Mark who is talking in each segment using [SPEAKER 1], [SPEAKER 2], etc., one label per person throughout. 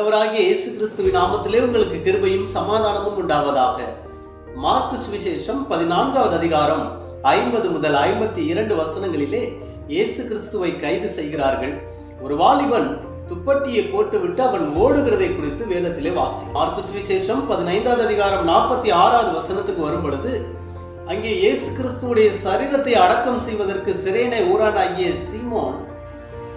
[SPEAKER 1] ஆண்டவராகிய இயேசு கிறிஸ்துவின் நாமத்திலே உங்களுக்கு கிருபையும் சமாதானமும் உண்டாவதாக. மார்க்கு சுவிசேஷம் 14வது அதிகாரம் 50 முதல் 52 வசனங்களிலே இயேசு கிறிஸ்துவை கைது செய்கிறார்கள். ஒரு வாலிபன் துப்பட்டியை போட்டுவிட்டு அவன் ஓடுகிறதை குறித்து வேதத்திலே வாசி. மார்க்கு சுவிசேஷம் 15வது அதிகாரம் 46வது வசனத்துக்கு வரும் பொழுது, அங்கே இயேசு கிறிஸ்துவுடைய சரீரத்தை அடக்கம் செய்வதற்கு சிரேனை ஊரானாகிய சீமோன்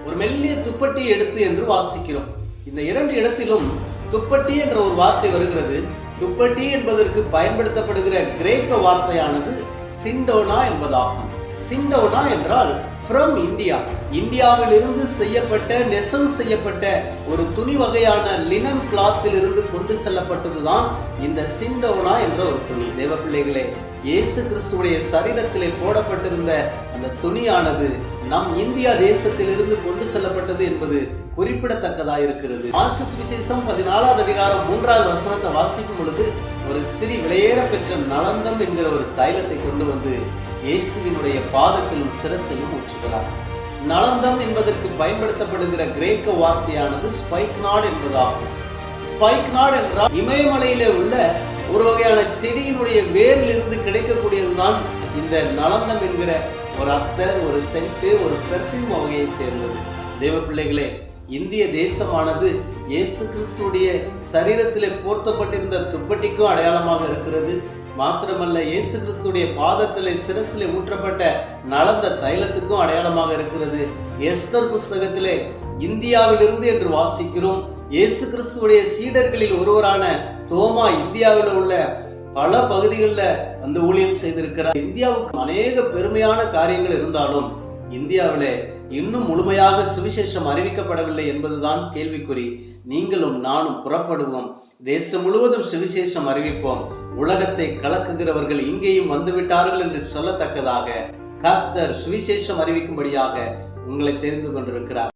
[SPEAKER 1] ஒரு மெல்லிய துப்பட்டியை எடுத்து என்று வாசிக்கிறோம். இந்த இரண்டு இடத்திலும் துப்பட்டி என்ற ஒரு வார்த்தை வருகிறது. துப்பட்டி என்பதற்கு பயன்படுத்தப்படுகிற கிரேக்க வார்த்தையானது சிண்டோனா என்பதாகும். சிண்டோனா என்றால் ஃப்ரம் இந்தியா, இந்தியாவில் இருந்து செய்யப்பட்ட நெசவு செய்யப்பட்ட ஒரு துணி வகையான லினன் கிளாத்தில் இருந்து கொண்டு செல்லப்பட்டதுதான் இந்த சிண்டோனா என்ற ஒரு துணி. தேவ பிள்ளைகளே, இயேசு கிறிஸ்துவுடைய சரீரத்திலே போடப்பட்டிருந்த அந்த துணியானது நம் இந்தியா தேசத்தில் இருந்து கொண்டு செல்லப்பட்டது என்பது குறிப்பிடத்தக்கதாக இருக்கிறது. மார்க்கு சுவிசேஷம் 14வது அதிகாரம் 3வது வசனத்தை வாசிக்கும் பொழுது, ஒரு ஸ்திரீ விலையேற பெற்ற நலந்தம் என்கிற ஒரு தைலத்தை கொண்டு வந்து இயேசுவினுடைய பாதத்திலும் சிரசிலும் ஊற்றுகிறார். நலந்தம் என்பதற்கு பயன்படுத்தப்படுகிற கிரேக்க வார்த்தையானது ஸ்பைக்நாட் என்பதாகும். ஸ்பைக்நாட் என்றால் இமயமலையிலே உள்ள ஒரு வகையான செடியினுடைய வேரிலிருந்து கிடைக்கக்கூடியதுதான் இந்த நலந்தம் என்கிற ஒரு அத்தர், ஒரு சென்ட், ஒரு பெர்ஃப்யூம் வகையை சேர்ந்தது. தேவ பிள்ளைகளே, இந்திய தேசமானது இயேசு கிறிஸ்துடைய சரீரத்திலே போர்த்தப்பட்டிருந்த துப்பட்டிக்கும் அடையாளமாக இருக்கிறது. மாத்திரமல்ல, இயேசு கிறிஸ்துடைய பாதத்திலே சிரசிலே ஊற்றப்பட்ட நலந்த தைலத்துக்கும் அடையாளமாக இருக்கிறது. எஸ்தர் புஸ்தகத்திலே இந்தியாவிலிருந்து என்று வாசிக்கிறோம். இயேசு கிறிஸ்துவுடைய சீடர்களில் ஒருவரான தோமா இந்தியாவில் உள்ள பல பகுதிகளில் அந்த ஊழியம் செய்திருக்கிறார். இந்தியாவுக்கு அநேக பெருமையான காரியங்கள் இருந்தாலும் இந்தியாவிலே இன்னும் முழுமையாக சுவிசேஷம் அறிவிக்கப்படவில்லை என்பதுதான் கேள்விக்குறி. நீங்களும் நானும் புறப்படுவோம், தேசம் முழுவதும் சுவிசேஷம் அறிவிப்போம். உலகத்தை கலக்குகிறவர்கள் இங்கேயும் வந்துவிட்டார்கள் என்று சொல்லத்தக்கதாக கர்த்தர் சுவிசேஷம் அறிவிக்கும்படியாக உங்களை தெரிந்து கொண்டிருக்கிறார்.